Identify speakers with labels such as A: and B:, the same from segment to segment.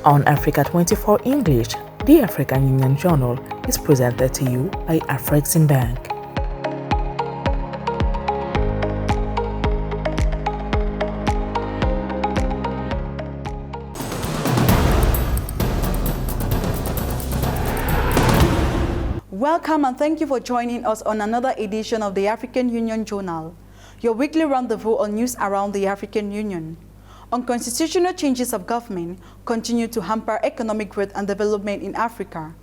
A: On Africa 24 English, the African Union Journal is presented to you by Afro-descendants.
B: Welcome and thank you for joining us on another edition of the African Union Journal, your weekly rendezvous on news around the African Union. Unconstitutional changes of government continue to hamper economic growth and development in Africa.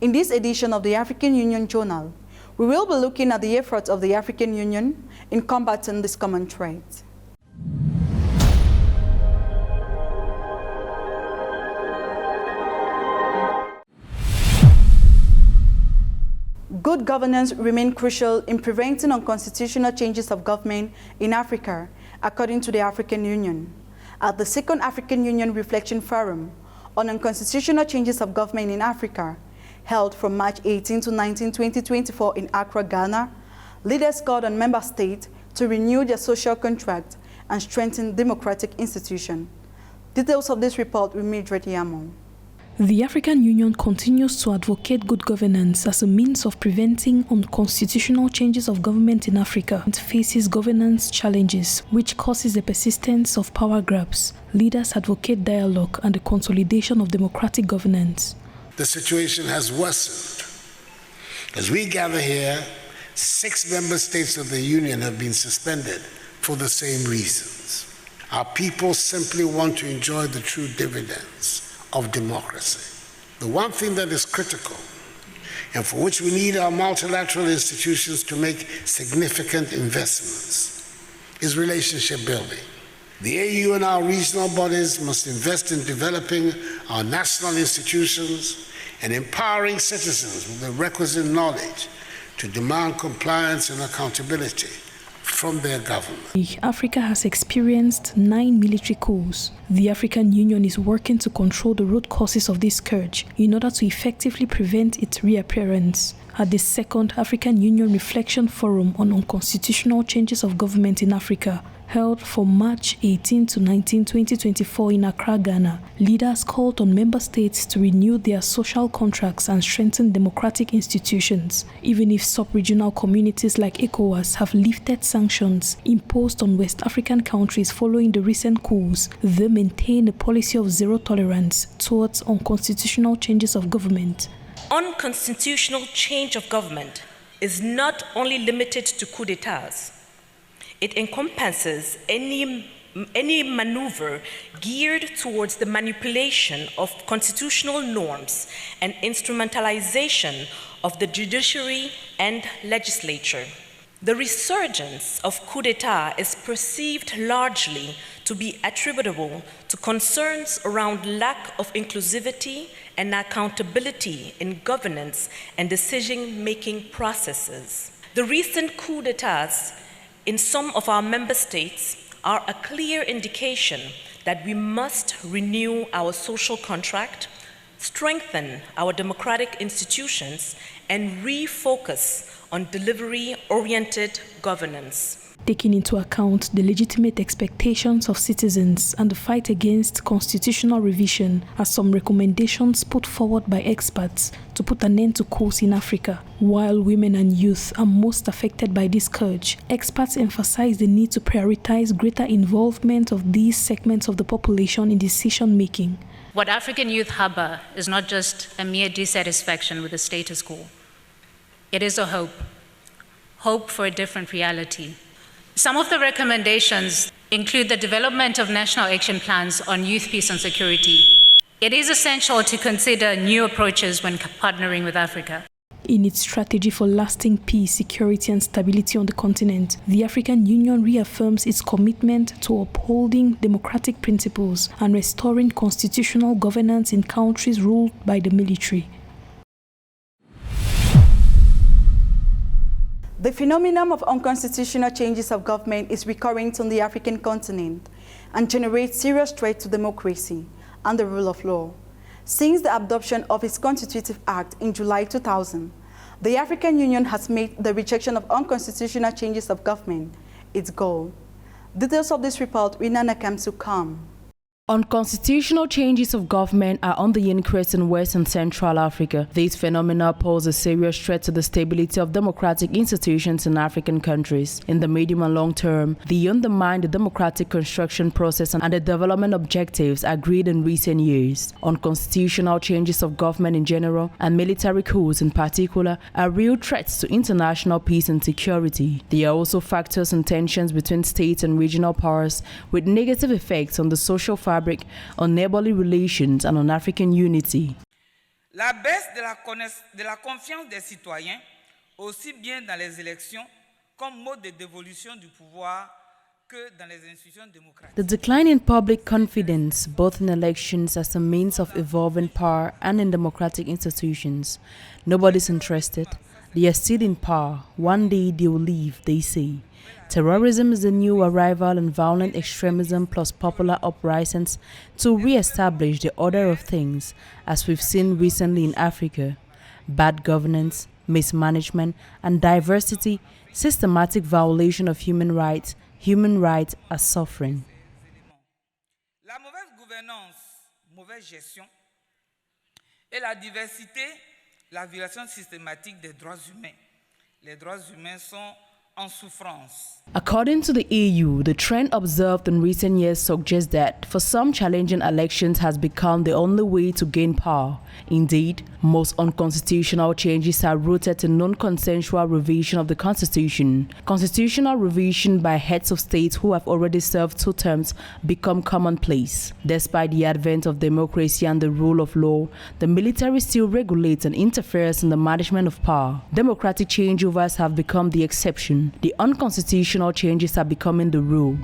B: In this edition of the African Union Journal, we will be looking at the efforts of the African Union in combating this common threat. Good governance remains crucial in preventing unconstitutional changes of government in Africa, according to the African Union. At the Second African Union Reflection Forum on Unconstitutional Changes of Government in Africa, held from March 18 to 19, 2024 in Accra, Ghana, leaders called on member states to renew their social contract and strengthen democratic institutions. Details of this report with Mildred Yamo.
C: The African Union continues to advocate good governance as a means of preventing unconstitutional changes of government in Africa and faces governance challenges, which causes the persistence of power grabs. Leaders advocate dialogue and the consolidation of democratic governance.
D: The situation has worsened. As we gather here, 6 member states of the Union have been suspended for the same reasons. Our people simply want to enjoy the true dividends of democracy. The one thing that is critical and for which we need our multilateral institutions to make significant investments is relationship building. The AU and our regional bodies must invest in developing our national institutions and empowering citizens with the requisite knowledge to demand compliance and accountability from their government.
C: Africa has experienced 9 military coups. The African Union is working to control the root causes of this scourge in order to effectively prevent its reappearance. At the Second African Union Reflection Forum on Unconstitutional Changes of Government in Africa, held from March 18 to 19, 2024 in Accra, Ghana, leaders called on member states to renew their social contracts and strengthen democratic institutions. Even if sub-regional communities like ECOWAS have lifted sanctions imposed on West African countries following the recent coups, they maintain a policy of zero tolerance towards unconstitutional changes of government.
E: Unconstitutional change of government is not only limited to coup d'etats. It encompasses any maneuver geared towards the manipulation of constitutional norms and instrumentalization of the judiciary and legislature. The resurgence of coup d'etat is perceived largely to be attributable to concerns around lack of inclusivity and accountability in governance and decision-making processes. The recent coup d'etats in some of our member states are a clear indication that we must renew our social contract, strengthen our democratic institutions, and refocus on delivery-oriented governance.
C: Taking into account the legitimate expectations of citizens and the fight against constitutional revision are some recommendations put forward by experts to put an end to coups in Africa. While women and youth are most affected by this scourge, experts emphasize the need to prioritize greater involvement of these segments of the population in decision-making.
F: What African youth harbor is not just a mere dissatisfaction with the status quo. It is a hope for a different reality. Some of the recommendations include the development of national action plans on youth, peace, and security. It is essential to consider new approaches when partnering with Africa.
C: In its strategy for lasting peace, security, and stability on the continent, the African Union reaffirms its commitment to upholding democratic principles and restoring constitutional governance in countries ruled by the military.
B: The phenomenon of unconstitutional changes of government is recurrent on the African continent and generates serious threats to democracy and the rule of law. Since the adoption of its Constitutive Act in July 2000, the African Union has made the rejection of unconstitutional changes of government its goal. Details of this report with Nana Kamsu Kam.
G: Unconstitutional changes of government are on the increase in West and Central Africa. These phenomena pose a serious threat to the stability of democratic institutions in African countries. In the medium and long term, they undermine the democratic construction process and the development objectives agreed in recent years. Unconstitutional changes of government in general and military coups in particular are real threats to international peace and security. They are also factors in tensions between states and regional powers with negative effects on the social fabric, on neighborly relations and on African unity.
H: La baisse de la confiance des citoyens, aussi bien dans les élections comme mode de dévolution du pouvoir que dans les institutions démocratiques.
G: The decline in public confidence, both in elections as a means of evolving power and in democratic institutions. Nobody's interested. They are still in power. One day they will leave, they say. Terrorism is the new arrival and violent extremism plus popular uprisings to re-establish the order of things, as we've seen recently in Africa. Bad governance, mismanagement, and diversity, systematic violation of human rights are suffering.
H: La mauvaise gouvernance, mauvaise gestion et la diversité, la violation systématique des droits humains. Les droits humains sont en souffrance.
G: According to the EU, the trend observed in recent years suggests that for some, challenging elections has become the only way to gain power. Indeed, most unconstitutional changes are rooted in non-consensual revision of the constitution. Constitutional revision by heads of states who have already served 2 terms become commonplace. Despite the advent of democracy and the rule of law, the military still regulates and interferes in the management of power. Democratic changeovers have become the exception. The unconstitutional changes are becoming the rule.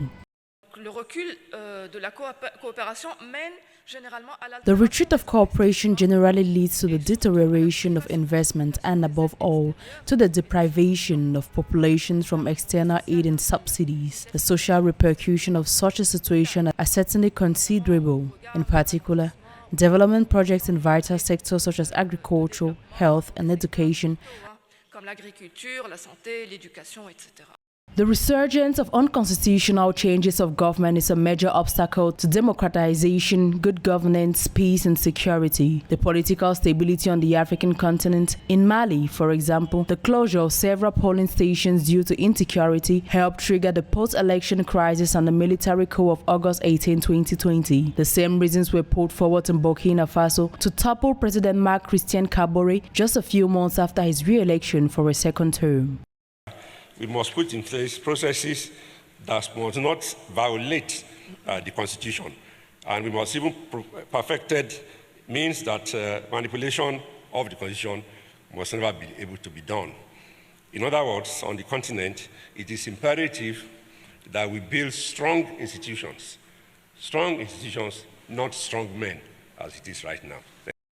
G: The retreat of cooperation generally leads to the deterioration of investment and, above all, to the deprivation of populations from external aid and subsidies. The social repercussions of such a situation are certainly considerable. In particular, development projects in vital sectors such as agriculture, health, and education. The resurgence of unconstitutional changes of government is a major obstacle to democratization, good governance, peace, and security. The political stability on the African continent. In Mali, for example, the closure of several polling stations due to insecurity helped trigger the post-election crisis and the military coup of August 18, 2020. The same reasons were put forward in Burkina Faso to topple President Marc-Christian Kabore just a few months after his re-election for a second term.
I: We must put in place processes that must not violate the Constitution. And we must even perfected means that manipulation of the Constitution must never be able to be done. In other words, on the continent, it is imperative that we build strong institutions, not strong men, as it is right now.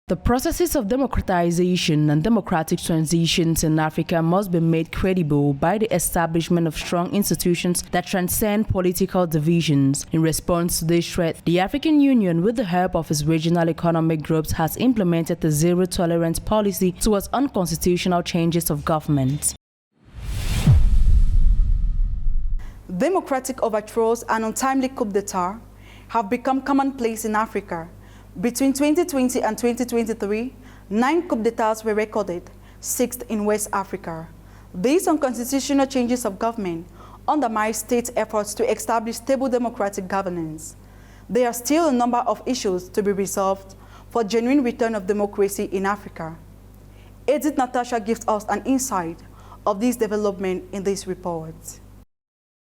G: The processes of democratization and democratic transitions in Africa must be made credible by the establishment of strong institutions that transcend political divisions. In response to this threat, the African Union, with the help of its regional economic groups, has implemented the zero-tolerance policy towards unconstitutional changes of government.
B: Democratic overthrows and untimely coup d'etat have become commonplace in Africa. Between 2020 and 2023, 9 coup d'etats were recorded, 6 in West Africa. These unconstitutional changes of government undermine state efforts to establish stable democratic governance. There are still a number of issues to be resolved for genuine return of democracy in Africa. Edith Natasha gives us an insight of this development in this report.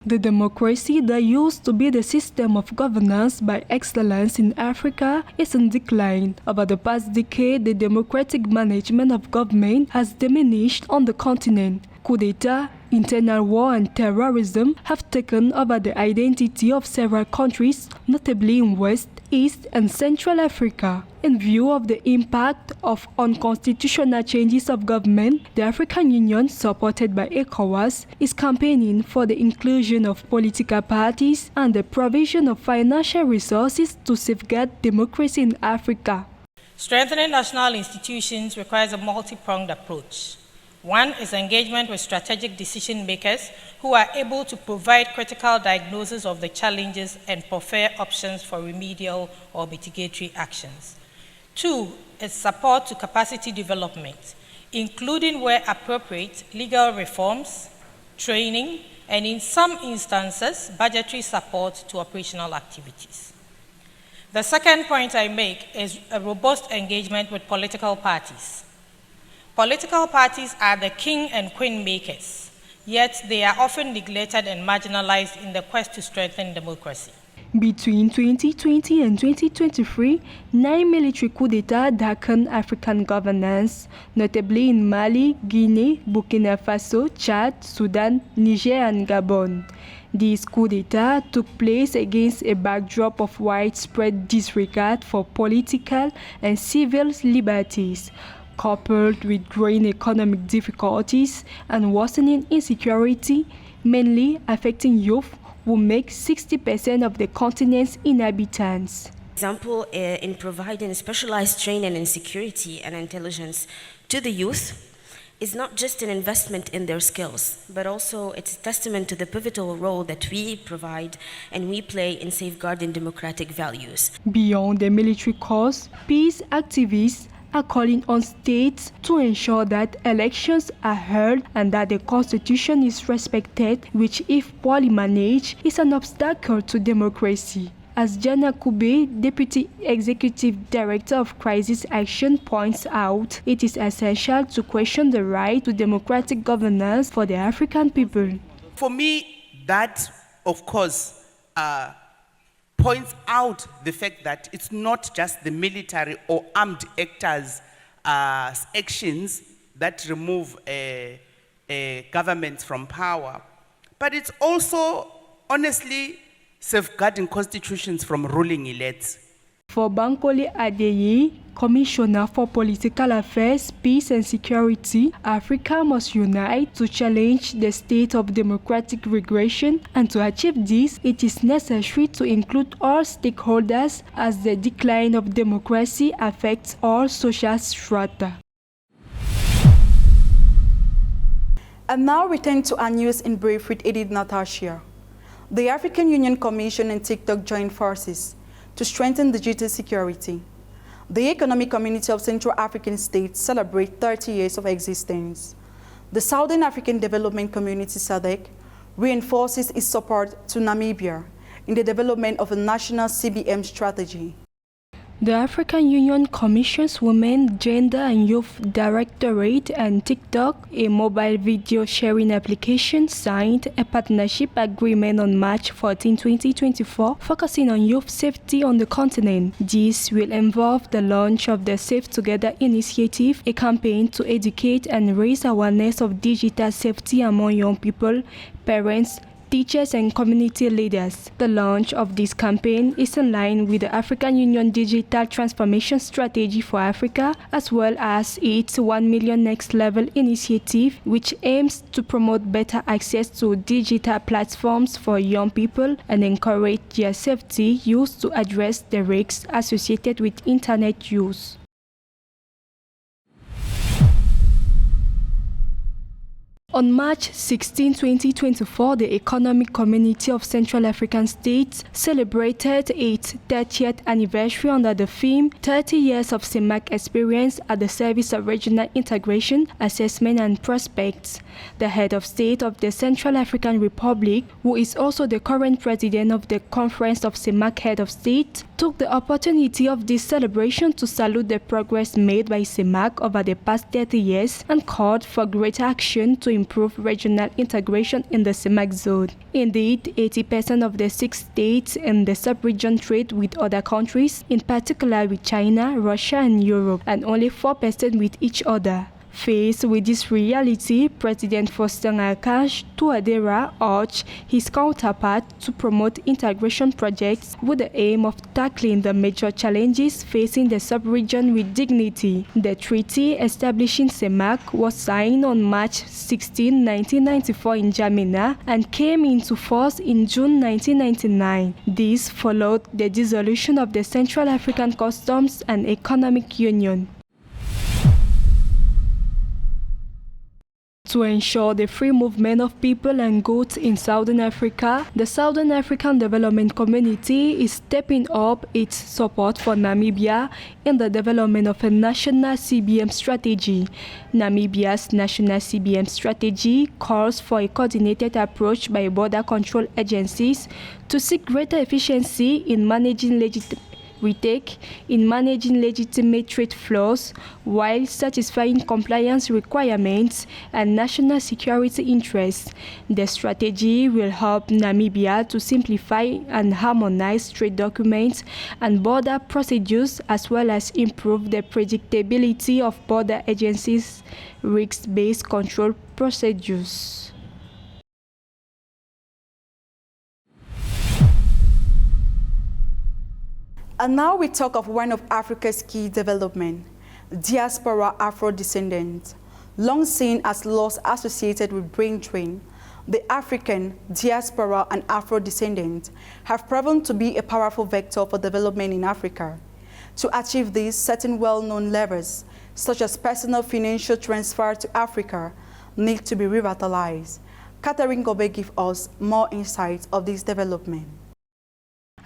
C: The democracy that used to be the system of governance by excellence in Africa is in decline. Over the past decade, the democratic management of government has diminished on the continent. Coup d'etat, internal war, and terrorism have taken over the identity of several countries, notably in West, East, and Central Africa. In view of the impact of unconstitutional changes of government, the African Union, supported by ECOWAS, is campaigning for the inclusion of political parties and the provision of financial resources to safeguard democracy in Africa.
J: Strengthening national institutions requires a multi-pronged approach. One is engagement with strategic decision makers who are able to provide critical diagnosis of the challenges and prefer options for remedial or mitigatory actions. Two is support to capacity development, including where appropriate legal reforms, training, and in some instances, budgetary support to operational activities. The second point I make is a robust engagement with political parties. Political parties are the king and queen makers, yet they are often neglected and marginalized in the quest to strengthen democracy.
K: Between 2020 and 2023, 9 military coups d'etat darkened African governance, notably in Mali, Guinea, Burkina Faso, Chad, Sudan, Niger, and Gabon. These coups d'etat took place against a backdrop of widespread disregard for political and civil liberties, coupled with growing economic difficulties and worsening insecurity, mainly affecting youth, who make 60% of the continent's inhabitants.
L: Example, in providing specialized training in security and intelligence to the youth is not just an investment in their skills, but also it's a testament to the pivotal role that we provide and we play in safeguarding democratic values.
K: Beyond the military cause, peace activists are calling on states to ensure that elections are held and that the constitution is respected, which, if poorly managed, is an obstacle to democracy. As Jana Kube, Deputy Executive Director of Crisis Action, points out, it is essential to question the right to democratic governance for the African people.
M: For me, that, of course, points out the fact that it's not just the military or armed actors' actions that remove governments from power, but it's also, honestly, safeguarding constitutions from ruling elites.
K: For Bankole Adeyi, Commissioner for Political Affairs, Peace and Security, Africa must unite to challenge the state of democratic regression, and to achieve this, it is necessary to include all stakeholders as the decline of democracy affects all social strata.
B: And now return to our news in brief with Edith Natasha. The African Union Commission and TikTok joined forces to strengthen digital security. The Economic Community of Central African States celebrates 30 years of existence. The Southern African Development Community (SADC) reinforces its support to Namibia in the development of a national CBM strategy.
K: The African Union Commission's Women, Gender and Youth Directorate and TikTok, a mobile video sharing application, signed a partnership agreement on March 14, 2024, focusing on youth safety on the continent. This will involve the launch of the Safe Together initiative, a campaign to educate and raise awareness of digital safety among young people, parents, teachers and community leaders. The launch of this campaign is in line with the African Union Digital Transformation Strategy for Africa, as well as its 1 Million Next Level initiative, which aims to promote better access to digital platforms for young people and encourage their safety use to address the risks associated with internet use. On March 16, 2024, the Economic Community of Central African States celebrated its 30th anniversary under the theme 30 Years of CEMAC Experience at the Service of Regional Integration, Assessment and Prospects. The head of state of the Central African Republic, who is also the current president of the Conference of CEMAC Head of State, took the opportunity of this celebration to salute the progress made by CEMAC over the past 30 years and called for greater action to improve regional integration in the CEMAC zone. Indeed, 80% of the 6 states in the sub-region trade with other countries, in particular with China, Russia and Europe, and only 4% with each other. Faced with this reality, President Faustin Archange Touadéra urged his counterpart to promote integration projects with the aim of tackling the major challenges facing the sub-region with dignity. The treaty establishing CEMAC was signed on March 16, 1994 in N'Djamena and came into force in June 1999. This followed the dissolution of the Central African Customs and Economic Union. To ensure the free movement of people and goods in Southern Africa, the Southern African Development Community is stepping up its support for Namibia in the development of a national CBM strategy. Namibia's national CBM strategy calls for a coordinated approach by border control agencies to seek greater efficiency in managing legitimate trade flows while satisfying compliance requirements and national security interests. The strategy will help Namibia to simplify and harmonize trade documents and border procedures, as well as improve the predictability of border agencies' risk-based control procedures.
B: And now we talk of one of Africa's key development, Diaspora Afro-descendants. Long seen as loss associated with brain drain, the African, diaspora, and Afro-descendants have proven to be a powerful vector for development in Africa. To achieve this, certain well-known levers, such as personal financial transfer to Africa, need to be revitalized. Catherine Gobe gives us more insights of this development.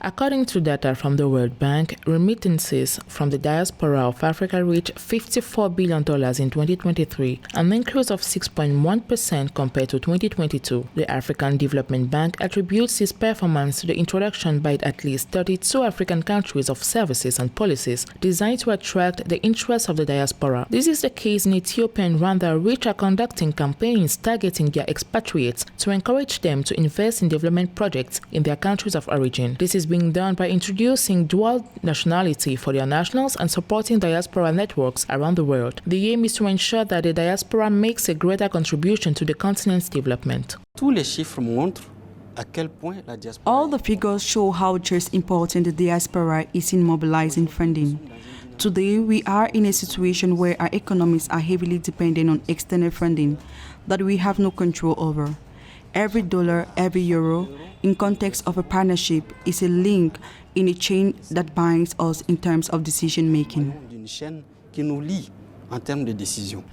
A: According to data from the World Bank, remittances from the diaspora of Africa reached $54 billion in 2023, an increase of 6.1% compared to 2022. The African Development Bank attributes this performance to the introduction by at least 32 African countries of services and policies designed to attract the interest of the diaspora. This is the case in Ethiopia and Rwanda, which are conducting campaigns targeting their expatriates to encourage them to invest in development projects in their countries of origin. This is being done by introducing dual nationality for their nationals and supporting diaspora networks around the world. The aim is to ensure that the diaspora makes a greater contribution to the continent's development.
N: All the figures show how just important the diaspora is in mobilizing funding. Today, we are in a situation where our economies are heavily dependent on external funding that we have no control over. Every dollar, every euro, in context of a partnership, is a link in a chain that binds us in terms of decision-making.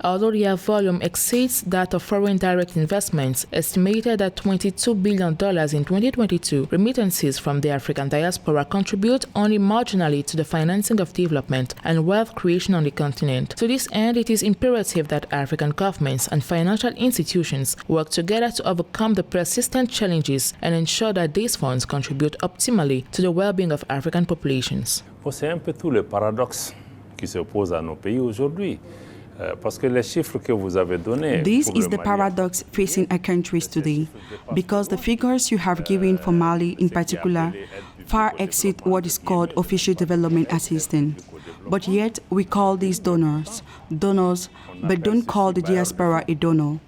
A: Although their volume exceeds that of foreign direct investments, estimated at $22 billion in 2022, remittances from the African diaspora contribute only marginally to the financing of development and wealth creation on the continent. To this end, it is imperative that African governments and financial institutions work together to overcome the persistent challenges and ensure that these funds contribute optimally to the well-being of African populations.
O: C'est un peu tout le paradoxe qui se pose à nos pays aujourd'hui. Parce que les chiffres que vous avez donnés.
N: This is the paradox facing our countries today, because the figures you have given for Mali in particular far exceed what is called official development assistance. But yet we call these donors, but don't call the diaspora a donor,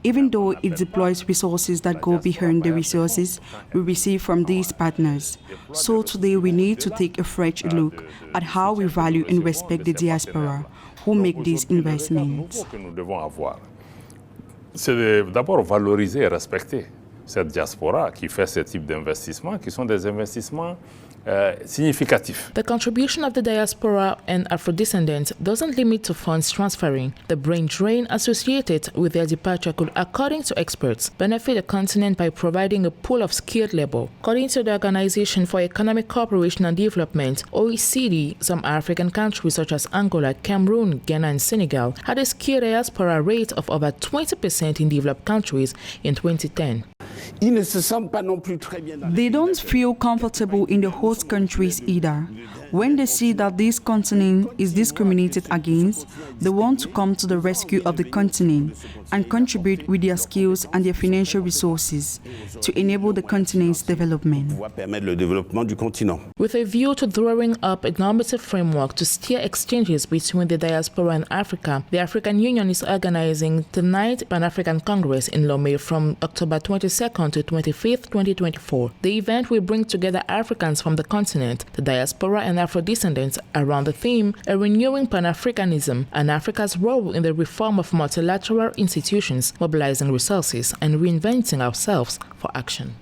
N: even though it deploys resources that go beyond the resources we receive from these partners. So today we need to take a fresh look at how we value and respect the diaspora who make these investments.
O: C'est d'abord valoriser et respecter cette diaspora qui fait ce type d'investissements, qui sont des investissements significatif.
A: The contribution of the diaspora and Afro-descendants doesn't limit to funds transferring. The brain drain associated with their departure could, according to experts, benefit the continent by providing a pool of skilled labor. According to the Organization for Economic Cooperation and Development, OECD, some African countries such as Angola, Cameroon, Ghana, and Senegal had a skilled diaspora rate of over 20% in developed countries in 2010.
N: They don't feel comfortable in the host countries either. When they see that this continent is discriminated against, they want to come to the rescue of the continent and contribute with their skills and their financial resources to enable the continent's development.
A: With a view to drawing up a normative framework to steer exchanges between the diaspora and Africa, the African Union is organizing the 9th Pan-African Congress in Lomé from October 22nd to 25th, 2024. The event will bring together Africans from the continent, the diaspora, and Afro-descendants around the theme, a renewing Pan-Africanism and Africa's role in the reform of multilateral institutions, mobilizing resources, and reinventing ourselves for action.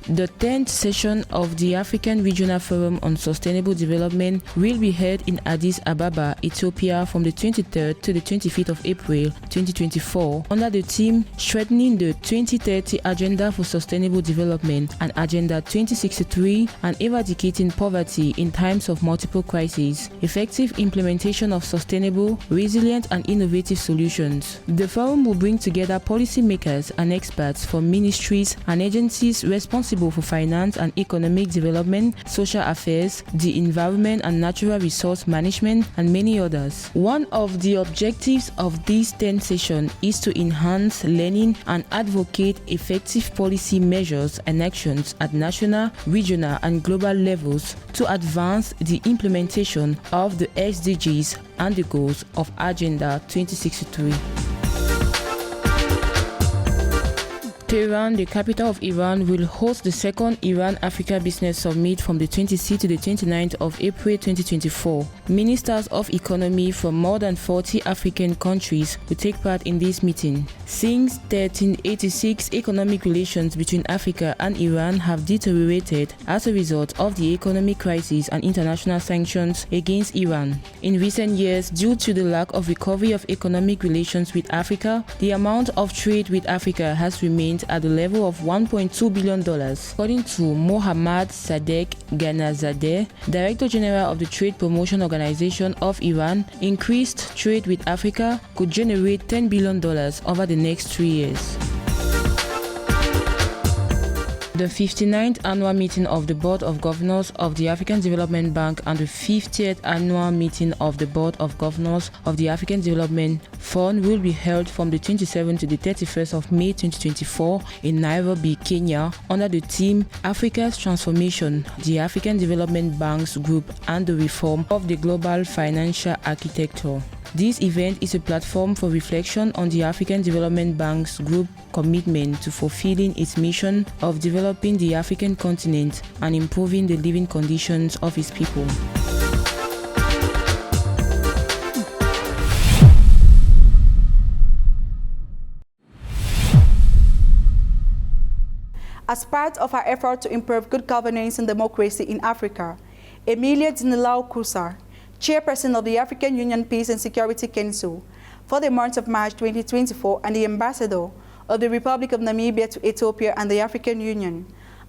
P: The 10th session of the African Regional Forum on Sustainable Development will be held in Addis Ababa, Ethiopia from the 23rd to the 25th of April 2024 under the theme Strengthening the 2030 Agenda for Sustainable Development and Agenda 2063 and Eradicating Poverty in Times of Multiple Crises, Effective Implementation of Sustainable, Resilient and Innovative Solutions. The forum will bring together policymakers and experts from ministries and agencies responsible for finance and economic development, social affairs, the environment and natural resource management, and many others. One of the objectives of this 10th session is to enhance learning and advocate effective policy measures and actions at national, regional, and global levels to advance the implementation of the SDGs and the goals of Agenda 2063. Tehran, the capital of Iran, will host the second Iran-Africa Business Summit from the 26th to the 29th of April 2024. Ministers of economy from more than 40 African countries will take part in this meeting. Since 1386, economic relations between Africa and Iran have deteriorated as a result of the economic crisis and international sanctions against Iran. In recent years, due to the lack of recovery of economic relations with Africa, the amount of trade with Africa has remained at the level of $1.2 billion. According to Mohammad Sadek Ghanazadeh, Director General of the Trade Promotion Organization of Iran, increased trade with Africa could generate $10 billion over the next 3 years. The 59th annual meeting of the Board of Governors of the African Development Bank and the 50th annual meeting of the Board of Governors of the African Development Fund will be held from the 27th to the 31st of May 2024 in Nairobi, Kenya, under the theme Africa's Transformation, the African Development Bank's Group and the Reform of the Global Financial Architecture. This event is a platform for reflection on the African Development Bank's group commitment to fulfilling its mission of developing the African continent and improving the living conditions of its people.
B: As part of our effort to improve good governance and democracy in Africa, Emilia Dinilau Kusar, Chairperson of the African Union Peace and Security Council for the month of March 2024 and the Ambassador of the Republic of Namibia to Ethiopia and the African Union,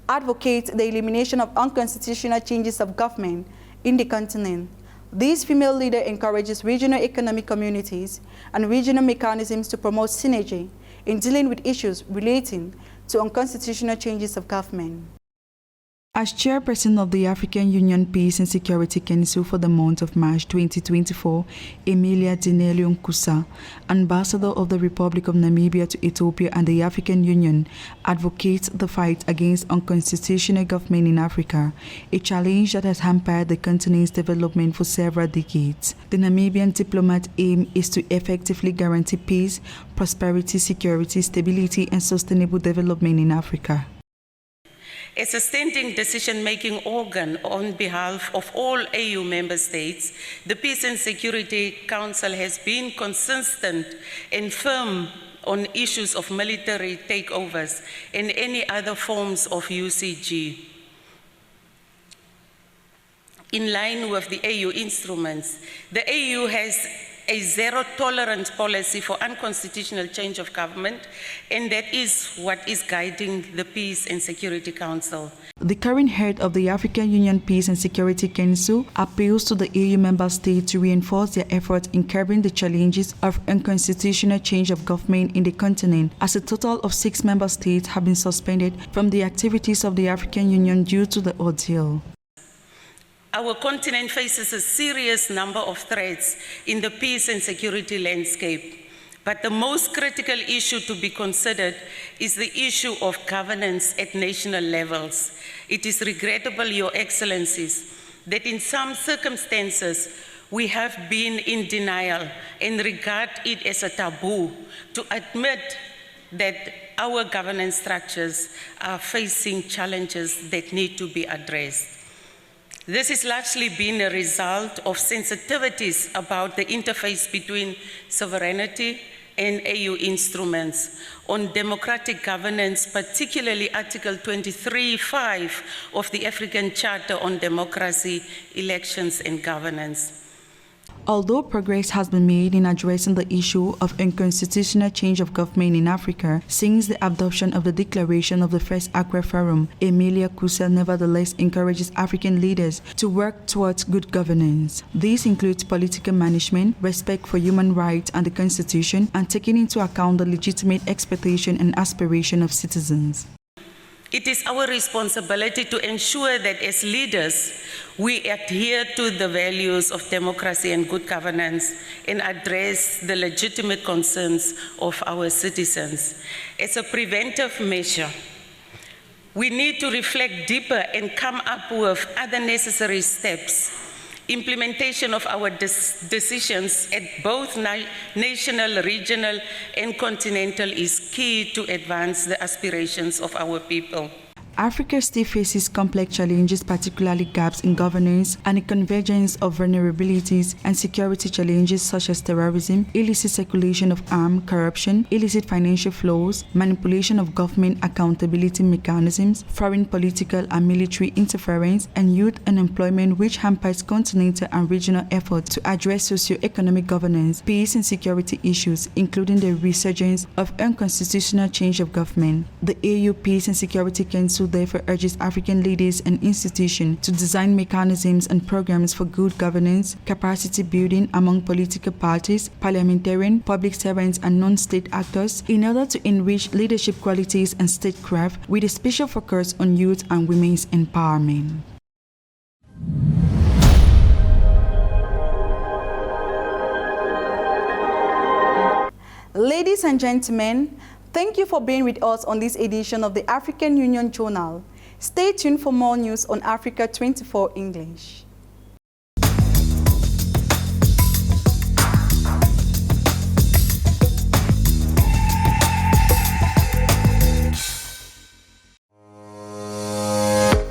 B: advocate the elimination of unconstitutional changes of government in the continent. This female leader encourages regional economic communities and regional mechanisms to promote synergy in dealing with issues relating to unconstitutional changes of government.
N: As chairperson of the African Union Peace and Security Council for the month of March 2024, Emilia Dinilau Kusar, ambassador of the Republic of Namibia to Ethiopia and the African Union, advocates the fight against unconstitutional government in Africa, a challenge that has hampered the continent's development for several decades. The Namibian diplomat aim is to effectively guarantee peace, prosperity, security, stability, and sustainable development in Africa.
Q: As a standing decision-making organ on behalf of all AU member states, the Peace and Security Council has been consistent and firm on issues of military takeovers and any other forms of UCG. In line with the AU instruments, the AU has a zero-tolerance policy for unconstitutional change of government, and that is what is guiding the Peace and Security Council.
N: The current head of the African Union Peace and Security Council appeals to the AU member states to reinforce their efforts in curbing the challenges of unconstitutional change of government in the continent, as a total of 6 member states have been suspended from the activities of the African Union due to the ordeal.
Q: Our continent faces a serious number of threats in the peace and security landscape, but the most critical issue to be considered is the issue of governance at national levels. It is regrettable, Your Excellencies, that in some circumstances we have been in denial and regard it as a taboo to admit that our governance structures are facing challenges that need to be addressed. This has largely been a result of sensitivities about the interface between sovereignty and AU instruments on democratic governance, particularly Article 23(5) of the African Charter on Democracy, Elections and Governance.
N: Although progress has been made in addressing the issue of unconstitutional change of government in Africa since the adoption of the declaration of the First Accra Forum, Emilia Kusel nevertheless encourages African leaders to work towards good governance. This includes political management, respect for human rights and the Constitution, and taking into account the legitimate expectation and aspiration of citizens.
Q: It is our responsibility to ensure that as leaders, we adhere to the values of democracy and good governance and address the legitimate concerns of our citizens. As a preventive measure, we need to reflect deeper and come up with other necessary steps. Implementation of our decisions at both national, regional, and continental is key to advance the aspirations of our people.
N: Africa still faces complex challenges, particularly gaps in governance and a convergence of vulnerabilities and security challenges such as terrorism, illicit circulation of arms, corruption, illicit financial flows, manipulation of government accountability mechanisms, foreign political and military interference, and youth unemployment, which hampers continental and regional efforts to address socio-economic governance, peace and security issues, including the resurgence of unconstitutional change of government. The AU Peace and Security Council therefore urges African leaders and institutions to design mechanisms and programs for good governance, capacity building among political parties, parliamentarians, public servants, and non-state actors in order to enrich leadership qualities and statecraft with a special focus on youth and women's empowerment.
B: Ladies and gentlemen, thank you for being with us on this edition of the African Union Journal. Stay tuned for more news on Africa 24 English.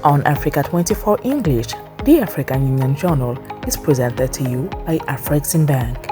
A: On Africa 24 English, the African Union Journal is presented to you by Afro-descendants.